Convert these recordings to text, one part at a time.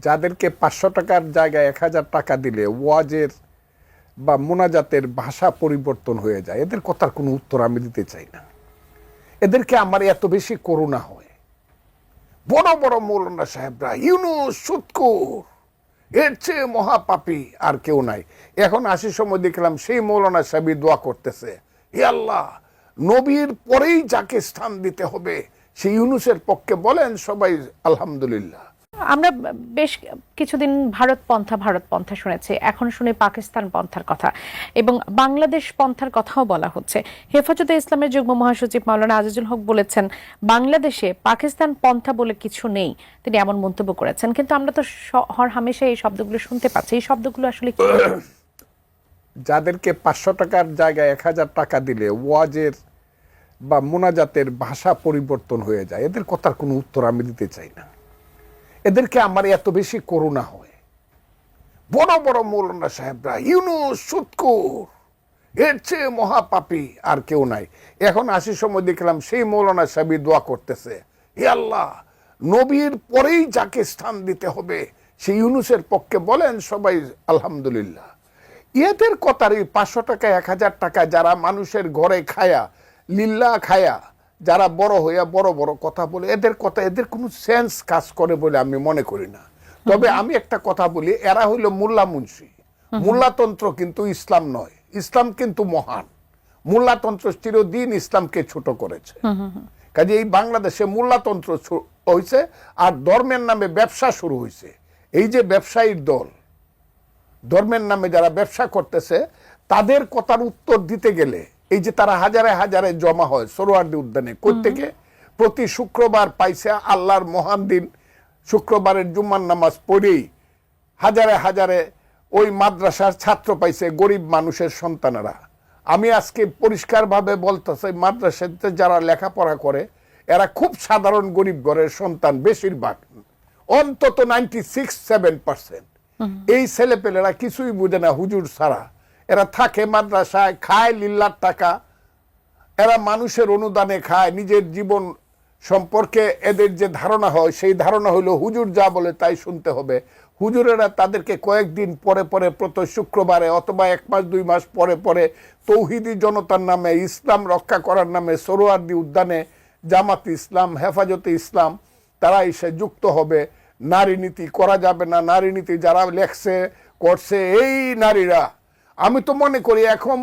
যাদেরকে 500 টাকার জায়গায় 1000 টাকা দিলে ওয়াজের বা মোনাজাতের ভাষা পরিবর্তন হয়ে যায়, এদের কথার কোনো উত্তর আমি দিতে চাই না। এদেরকে আমার এত বেশি করুণা হয়। বড় বড় মৌলানা সাহেবরা ইউনুস সুৎখোর, এর চেয়ে মহাপাপী আর কেউ নাই। এখন আসার সময় দেখলাম সেই মৌলানা সাহেবই দোয়া করতেছে, হে আল্লাহ, নবীর পরেই যাকে স্থান দিতে হবে সেই ইউনুসের পক্ষে বলেন সবাই আলহামদুলিল্লাহ। আমরা বেশ কিছুদিন ভারত পন্থা শুনেছি, এখন শুনি পাকিস্তান পন্থার কথা এবং বাংলাদেশ পন্থার কথাও বলা হচ্ছে। হেফাজতে ইসলামের যুগ্ম মহাসচিব মাওলানা আজিজুল হক বলেছেন বাংলাদেশে পাকিস্তান পন্থা বলে কিছু নেই, তিনি এমন মন্তব্য করেছেন। কিন্তু আমরা তো হরহামেশা এই শব্দগুলো শুনতে পাচ্ছি, এই শব্দগুলো আসলে কি? যাদেরকে 500 টাকার জায়গায় 1000 টাকা দিলে ওয়াজের বা মোনাজাতের ভাষা পরিবর্তন হয়ে যায়, এদের কথার কোনো উত্তর আমি দিতে চাই না। এদেরকে আমার এত বেশি করুণা হয়। বড় বড় মৌলানা সাহেবরা ইউনুস সুৎখোর, এর চেয়ে মহাপাপী আর কেউ নাই। এখন আসার সময় দেখলাম সেই মৌলানা সাহেবই দোয়া করতেছে, হে আল্লাহ, নবীর পরেই যাকে স্থান দিতে হবে সেই ইউনুসের পক্ষে বলেন সবাই আলহামদুলিল্লাহ। এদের কথার এই 500 টাকা 1000 টাকা যারা মানুষের ঘরে খায়া লিল্লা খায়া যারা বড় হইয়া বড় বড় কথা বলে, এদের কথা এদের কোনো সেন্স কাজ করে বলে আমি মনে করি না। তবে আমি একটা কথা বলি, এরা হইল মোল্লা মুন্সি। মোল্লাতন্ত্র কিন্তু ইসলাম নয়, ইসলাম কিন্তু মহান। মোল্লাতন্ত্র চিরদিন ইসলামকে ছোট করেছে। কাজে এই বাংলাদেশে মোল্লাতন্ত্র হয়েছে আর ধর্মের নামে ব্যবসা শুরু হয়েছে। এই যে ব্যবসায়ীর দল, ধর্মের নামে যারা ব্যবসা করতেছে, তাদের কথার উত্তর দিতে গেলে এই যে তারা হাজারে হাজারে জমা হয় সোহরাওয়ার্দী উদ্যানে, কোত্থেকে? প্রতি শুক্রবার পাইছে আল্লাহর মহান দিন, শুক্রবারের জুম্মার নামাজ পড়েই হাজারে হাজারে ওই মাদ্রাসার ছাত্র পাইছে, গরিব মানুষের সন্তানেরা। আমি আজকে পরিষ্কারভাবে বলতেছি, মাদ্রাসাতে যারা লেখাপড়া করে এরা খুব সাধারণ গরিব ঘরের সন্তান, বেশিরভাগ, অন্তত 96-7%। এই ছেলেপেলেরা কিছুই বুঝে না হুজুর ছাড়া। এরা থাকে মাদ্রাসায়, খায় লিল্লার টাকা, এরা মানুষের অনুদানে খায়। নিজের জীবন সম্পর্কে এদের যে ধারণা হয় সেই ধারণা হলো হুজুর যা বলে তাই শুনতে হবে। হুজুরেরা তাদেরকে কয়েকদিন পরে পরে প্রতি শুক্রবারে অথবা 1 মাস 2 মাস পরে পরে তৌহিদি জনতার নামে, ইসলাম রক্ষা করার নামে সোহরাওয়ার্দী উদ্যানে জামাত ইসলাম, হেফাজতে ইসলাম তারা এসে যুক্ত হবে। নারী নীতি করা যাবে না, নারী নীতি যারা লেখছে করছে এই নারীরা। আমি তো মনে করি এখন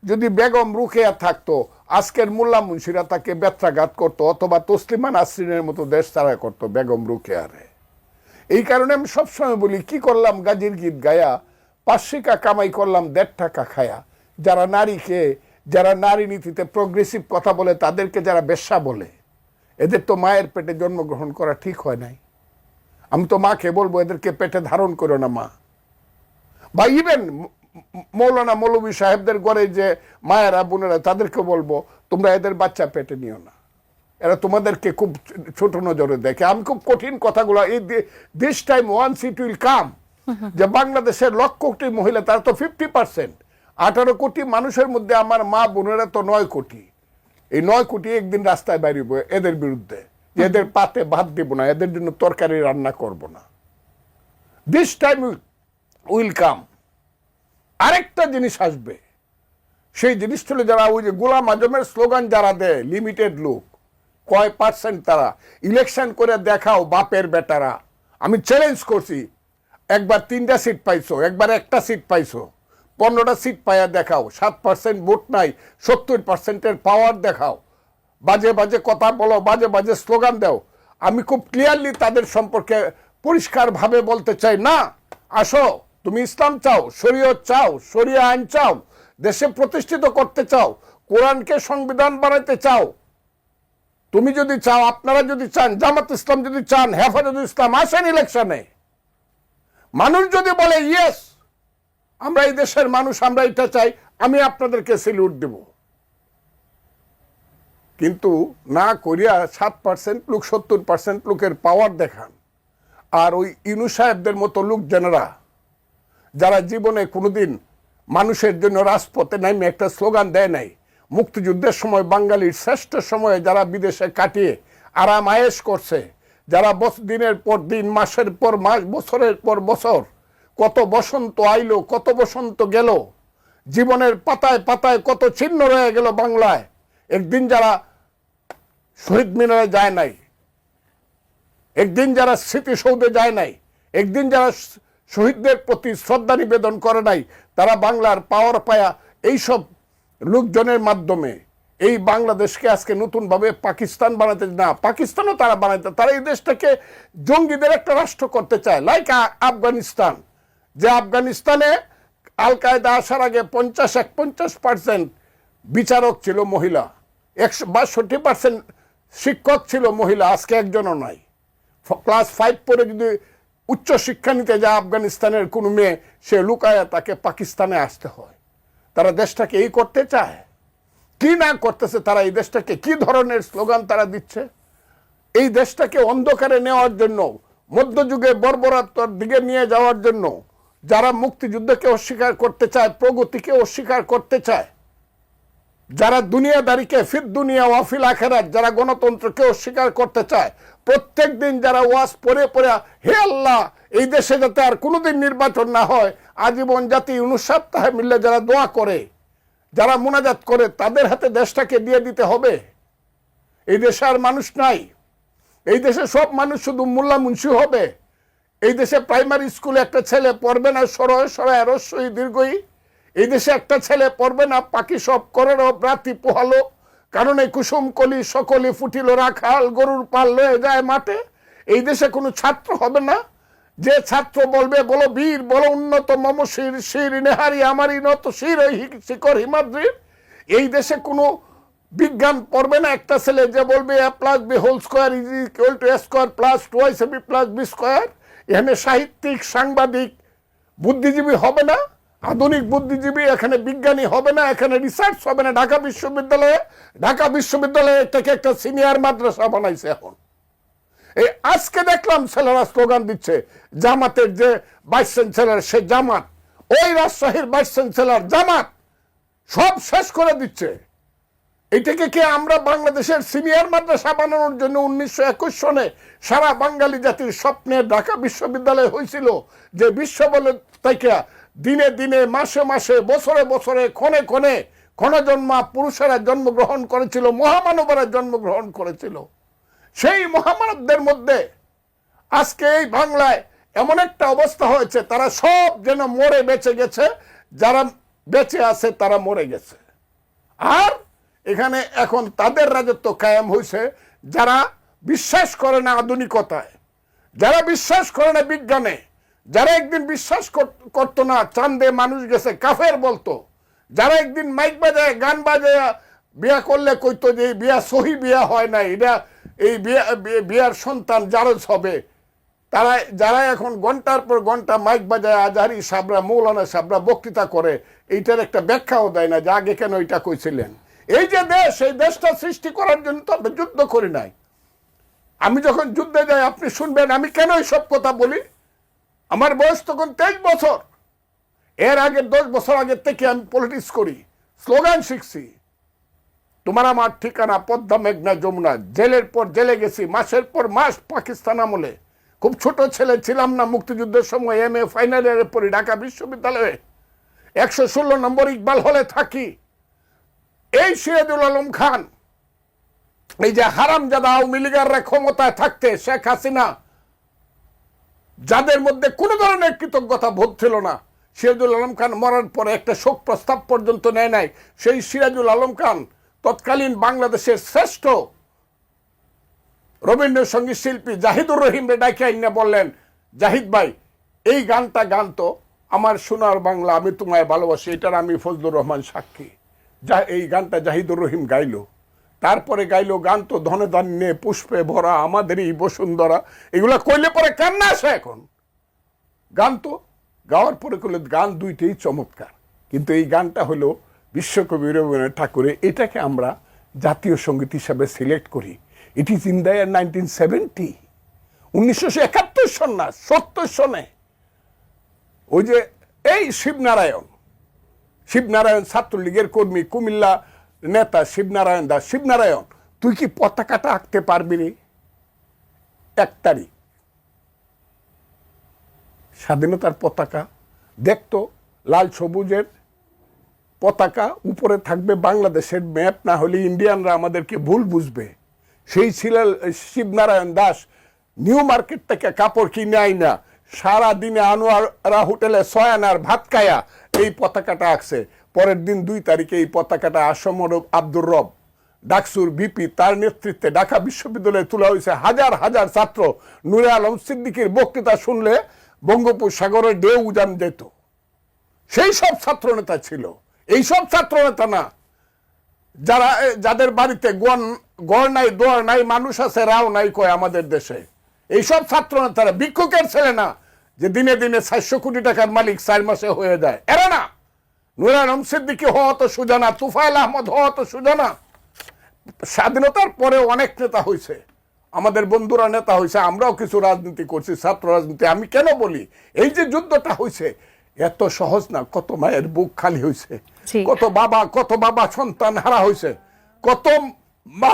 যদি বেগম রুকেয়া থাকতো, আজকের মোল্লা মুন্সিরা তাকে ব্যত্রাঘাত করতো অথবা তসলিমা নাসরিনের মতো দেশ তারা করতো বেগম রুকেয়ারে। এই কারণে আমি সবসময় বলি, কি করলাম গাজীর গীত গায়া, 5 কামাই করলাম 1.5 টাকা খায়া। যারা নারীকে, যারা নারী নীতিতে প্রগ্রেসিভ কথা বলে, তাদেরকে যারা বেশ্যা বলে, এদের তো মায়ের পেটে জন্মগ্রহণ করা ঠিক হয় নাই। আমি তো মাকে বলবো এদেরকে পেটে ধারণ করো না মা। বা ইভেন মৌলানা মৌলভী সাহেবদের ঘরে যে মায়েরা বোনেরা, তাদেরকে বলবো তোমরা এদের বাচ্চা পেটে নিও না, এরা তোমাদেরকে খুব ছোট নজরে দেখে। আমি খুব কঠিন কথাগুলো, এই this time once it will come, যে বাংলাদেশের 1 কোটি মহিলা, তারা তো 50%, 18 কোটি মানুষের মধ্যে আমার মা বোনেরা তো 9 কোটি। এই 9 কোটি একদিন রাস্তায় বেরিব এদের বিরুদ্ধে, যে এদের পাতে ভাত দেব না, এদের জন্য তরকারি রান্না করব না। This time will come. আরেকটা জিনিস আসবে, সেই জিনিসটা হলো যারা ওই যে গোলাম আজমের স্লোগান যারা দেয়, লিমিটেড লোক, কয় পার্সেন্ট তারা ইলেকশন করে দেখাও বাপের বেটারা। আমি চ্যালেঞ্জ করছি, একবার 3টা সিট পাইছো, একবার 1টা সিট পাইছো, 15টা সিট পাইয়া দেখাও। 7% ভোট নাই, 70%-এর পাওয়ার দেখাও। বাজে বাজে কথা বলো, বাজে বাজে স্লোগান দাও। আমি খুব ক্লিয়ারলি তাদের সম্পর্কে পরিষ্কারভাবে বলতে চাই, না, আসো, তুমি ইসলাম চাও, শরীয়ত চাও, শরিয়া আইন চাও, দেশে প্রতিষ্ঠিত করতে চাও, কোরআনকে সংবিধান বানাইতে চাও, তুমি যদি চাও, আপনারা যদি চান, জামাত ইসলাম যদি চান, হেফাজতে ইসলাম, আসেন ইলেকশনে। মানুষ যদি বলে ইয়েস, আমরা এই দেশের মানুষ, আমরা এটা চাই, আমি আপনাদেরকে সেলিউট দেব। কিন্তু না করিয়া 7% লোক 70% লোকের পাওয়ার দেখান। আর ওই ইউনূস সাহেবদের মতো লোক জেনারা, যারা জীবনে কোনোদিন মানুষের জন্য রাজপথে নামে একটা স্লোগান দেয় নাই, মুক্তিযুদ্ধের সময় বাঙালির শ্রেষ্ঠ সময়ে যারা বিদেশে কাটিয়ে আরাম আয়েশ করছে, যারা দিনের পর দিন, মাসের পর মাস, বছরের পর বছর, কত বসন্ত আইলো, কত বসন্ত গেল, জীবনের পাতায় পাতায় কত চিহ্ন রয়ে গেল বাংলায়। একদিন যারা শহীদ মিনারে যায় নাই, একদিন যারা স্মৃতিসৌধে যায় নাই, একদিন যারা শহীদদের প্রতি শ্রদ্ধা নিবেদন করে নাই, তারা বাংলার পাওয়ার পায়া এইসব লোকজনের মাধ্যমে এই বাংলাদেশকে আজকে নতুনভাবে পাকিস্তান বানাতে, না পাকিস্তানও তারা বানাতে, তারা এই দেশটাকে জঙ্গিদের একটা রাষ্ট্র করতে চায়, লাইক আফগানিস্তান। যে আফগানিস্তানে আল কায়দা আসার আগে 50% বিচারক ছিল মহিলা, 62% শিক্ষক ছিল মহিলা, আজকে একজনও নাই। ক্লাস 5 পরে যদি উচ্চ শিক্ষা নিতে যায় আফগানিস্তানের কোনো মেয়ে, সে লুকায়া তাকে পাকিস্তানে আসতে হয়। তারা দেশটাকে এই করতে চায়, কি না করতেছে তারা, এই দেশটাকে কি ধরনের স্লোগান তারা দিচ্ছে, এই দেশটাকে অন্ধকারে নেওয়ার জন্য, মধ্যযুগে বর্বরতার দিকে নিয়ে যাওয়ার জন্য, যারা মুক্তিযুদ্ধকে অস্বীকার করতে চায়, প্রগতিকে অস্বীকার করতে চায়, যারা দুনিয়াদারিকে ফির দুনিয়া ওয়াফিল আখেরাত, যারা গণতন্ত্রকে অস্বীকার করতে চায়, প্রত্যেক দিন যারা ওয়াজ পড়ে পড়ে হে আল্লাহ এই দেশে যাতে আর কোনোদিন নির্বাচন না হয়, আজীবন জাতি 59 সপ্তাহে মিললে যারা দোয়া করে, যারা মুনাজাত করে, তাদের হাতে দেশটাকে দিয়ে দিতে হবে। এই দেশে আর মানুষ নাই, এই দেশে সব মানুষ শুধু মোল্লা মুন্সি হবে। এই দেশে প্রাইমারি স্কুলে একটা ছেলে পড়বে না সরয় সরয় রস্যই দীর্ঘই, এই দেশে একটা ছেলে পড়বে না পাখি সব করের রাতি পোহালো, কারণ এই কুসুম কলি সকলি ফুটিল রাখাল গরুর পাল লয়ে যায় মাঠে। এই দেশে কোনো ছাত্র হবে না, যে ছাত্র বলবে বলো বীর, বলো উন্নত মম শির, শির নেহারি আমারই নত শির শিকর হিমাদ্রির। এই দেশে কোনো বিজ্ঞান পড়বে না একটা ছেলে, যে বলবে a plus b whole square is equal to a square plus 2ab plus b square. এখানে সাহিত্যিক, সাংবাদিক, বুদ্ধিজীবী হবে না, আধুনিক বুদ্ধিজীবী, এখানে বিজ্ঞানী হবে না, এখানে রিসার্চ হবে না। ঢাকা বিশ্ববিদ্যালয়ে এটাকে একটা সিনিয়র মাদ্রাসা বানাইছে এখন। এই আজকে দেখলাম ছেলেরা স্লোগান দিচ্ছে, জামাতের যে ভাইস চ্যান্সেলর সে জামাত, ওই রাজশাহীর ভাইস চ্যান্সেলর জামাত, সব শেষ করে দিচ্ছে। এটাকে কি আমরা বাংলাদেশের সিনিয়র মাদ্রাসা বানানোর জন্য 1921 সনে সারা বাঙালি জাতির স্বপ্নে ঢাকা বিশ্ববিদ্যালয় হয়েছিল, যে বিশ্ব বলে থেকে দিনে দিনে, মাসে মাসে, বছরে বছরে, ক্ষণে ক্ষণে ক্ষণজন্মা পুরুষেরা জন্মগ্রহণ করেছিল, মহামানবরা জন্মগ্রহণ করেছিল। সেই মহামানবদের মধ্যে আজকে এই বাংলায় এমন একটা অবস্থা হয়েছে, তারা সব যেন মরে বেঁচে গেছে, যারা বেঁচে আছে তারা মরে গেছে। আর এখানে এখন তাদের রাজত্ব কায়েম হয়েছে, যারা বিশ্বাস করে না আধুনিকতায়, যারা বিশ্বাস করে না বিজ্ঞানে, যারা একদিন বিশ্বাস করতো না চাঁদে মানুষ গেছে, কাফের বলতো, যারা একদিন মাইক বাজায় গান বাজায় বিয়া করলে কইতো যে এই বিয়া সহি বিয়া হয় না, এটা এই বিয়ার সন্তান জারজ হবে, তারা যারা এখন ঘন্টার পর ঘন্টা মাইক বাজায় আজহারি সাবরা, মৌলানা সাবরা বক্তৃতা করে, এইটার একটা ব্যাখ্যাও দেয় না যে আগে কেন এটা কইছিলেন। এই যে দেশ, এই দেশটা সৃষ্টি করার জন্য তো আমরা যুদ্ধ করি নাই। আমি যখন যুদ্ধে যাই আপনি শুনবেন আমি কেন এইসব কথা বলি। আমার বয়স তখন 23 বছর, এর আগে 10 বছর আগে থেকে আমি পলিটিক্স করি, স্লোগান শিখছি। তোমার আমার ঠিকানা পদ্মা মেঘনা যমুনা, জেলের পর জেলে গেছি, মাসের পর মাস পাকিস্তান আমলে। খুব ছোট ছেলে ছিলাম না, মুক্তিযুদ্ধের সময় MA ফাইনাল ইয়ারে পড়ি ঢাকা বিশ্ববিদ্যালয়ে, 116 নম্বর ইকবাল হলে থাকি। এই সিরাজুল আলম খান, এই যে হারামজাদা আওয়ামী লীগাররা ক্ষমতায় থাকতে, শেখ হাসিনা, যাদের মধ্যে কোনো ধরনের কৃতজ্ঞতা বোধ ছিল না, সিরাজুল আলম খান মরার পরে একটা শোক প্রস্তাব পর্যন্ত নেয় নাই। সেই সিরাজুল আলম খান তৎকালীন বাংলাদেশের শ্রেষ্ঠ রবীন্দ্রসঙ্গীত শিল্পী জাহিদুর রহিম রে ডাইকে আইনা বললেন, জাহিদ ভাই এই গানটা গান তো, আমার সোনার বাংলা আমি তোমায় ভালোবাসি, এটার আমি ফজলুর রহমান সাক্ষী। এই গানটা জাহিদুর রহিম গাইলো। তারপরে গাইলো গান তো ধনে ধান্যে পুষ্পে ভরা আমাদেরই বসুন্ধরা। এগুলা কইলে পরে কান্না আসে এখন। গান তো গাওয়ার পরে করলে গান দুইটাই চমৎকার, কিন্তু এই গানটা হলো বিশ্বকবি রবীন্দ্রনাথ ঠাকুরের, এটাকে আমরা জাতীয় সঙ্গীত হিসাবে সিলেক্ট করি। It is in the year 1970, 1971 সন না, 70 সনে। ওই যে এই শিবনারায়ণ ছাত্রলীগের কর্মী, কুমিল্লা নেতা শিবনারায়ণ দাস, শিবনারায়ণ তুই কি পতাকাটা আঁকতে পারবি রে? 1 তারিখ স্বাধীনতার পতাকা দেখতো লাল সবুজের পতাকা, উপরে থাকবে বাংলাদেশের ম্যাপ, না হলে ইন্ডিয়ানরা আমাদেরকে ভুল বুঝবে। সেই ছিল শিবনারায়ণ দাস নিউ মার্কেট থেকে কাপড় কিনে আই না, সারাদিনে আনোয়ারা হোটেলে 6 আনার ভাত খায়া এই পতাকাটা আঁকছে। পরের দিন 2 তারিখে এই পতাকাটা আসমর আব্দুর রব ডাকসুর ভিপি তার নেতৃত্বে ঢাকা বিশ্ববিদ্যালয়ে তোলা হয়েছে। হাজার হাজার ছাত্র নূরে আলম সিদ্দিকীর বক্তৃতা শুনলে বঙ্গোপসাগরের ঢেউ উজান যেত। সেই সব ছাত্র নেতা ছিল, এইসব ছাত্র নেতা না যাদের বাড়িতে গড় নাই দোয়ার নাই, মানুষ আছে রাও নাই কয় আমাদের দেশে। এইসব ছাত্র নেতারা ভিক্ষুকের ছেলে না, যে দিনে দিনে 400 কোটি টাকার মালিক 4 মাসে হয়ে যায়, এরা না। নূরে আলম সিদ্দিকী হওয়া তো সোজা না, তুফাইল আহমদ হওয়া তো সোজা না। স্বাধীনতার পরে অনেক নেতা হয়েছে, আমাদের বন্ধুরা নেতা হয়েছে, আমরাও কিছু রাজনীতি করছি, ছাত্র রাজনীতি। আমি কেন বলি, এই যে যুদ্ধটা হয়েছে এত সহজ না। কত মায়ের বুক খালি হয়েছে, কত বাবা সন্তান হারা হয়েছে, কত মা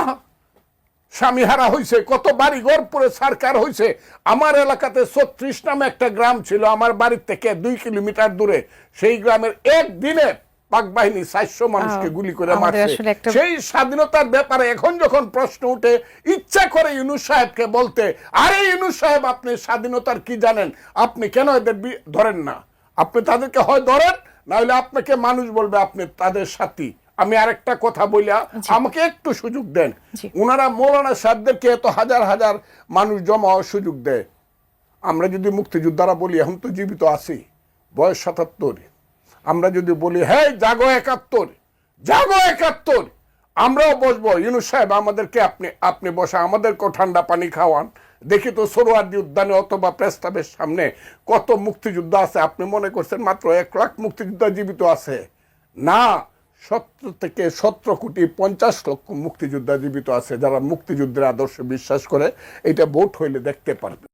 স্বামী হারা হয়েছে, কত বাড়ি ঘর পরে সরকার হয়েছে। আমার এলাকাতে 36 নামে একটা গ্রাম ছিল, আমার বাড়ির থেকে 2 কিলোমিটার দূরে। সেই গ্রামের একদিনে পাক বাহিনী 400 মানুষকে গুলি করে মারছে। সেই স্বাধীনতার ব্যাপারে এখন যখন প্রশ্ন উঠে, ইচ্ছা করে ইউনূস সাহেবকে বলতে, আরে ইউনূস সাহেব আপনি স্বাধীনতার কি জানেন, আপনি কেন এদের ধরেন না? আপনি তাদেরকে হয় ধরেন, না হলে আপনাকে মানুষ বলবে আপনি তাদের সাথী। আমি আরেকটা কথা বলিয়া আমাকে একটু সুযোগ দেন। ওনারা মৌলানা সাহেবদেরকে এত হাজার হাজার মানুষ জমা হওয়ার সুযোগ দেয়। আমরা যদি মুক্তিযোদ্ধারা বলি, এখন তো জীবিত আছি, বয়স 77, আমরা যদি বলি হ্যাঁ জাগো 71, জাগো 71, আমরাও বসবো। ইউনূস সাহেব আমাদেরকে আপনি বসা, আমাদেরকেও ঠান্ডা পানি খাওয়ান। দেখি তো সোহরাওয়ার্দী উদ্যানে অথবা প্রেস ক্লাবের সামনে কত মুক্তিযোদ্ধা আছে। আপনি মনে করছেন মাত্র 1 লাখ মুক্তিযোদ্ধা জীবিত আছে? না, 17 থেকে 17 কোটি 50 লক্ষ মুক্তিযোদ্ধা জীবিত আছে, যারা মুক্তিযুদ্ধের আদর্শে বিশ্বাস করে। এটা ভোট হইলে দেখতে পারবে।